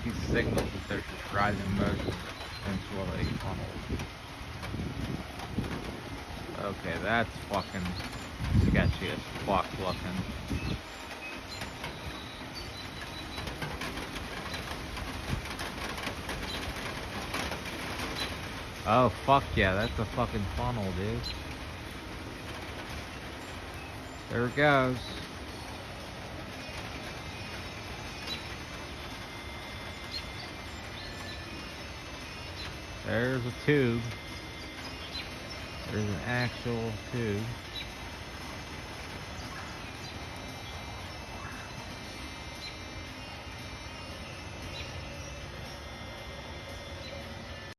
These signals that they're just rising motion into a funnel. Okay, that's fucking sketchy as fuck looking. Oh, fuck yeah, that's a fucking funnel, dude. There it goes. There's a tube. There's an actual tube.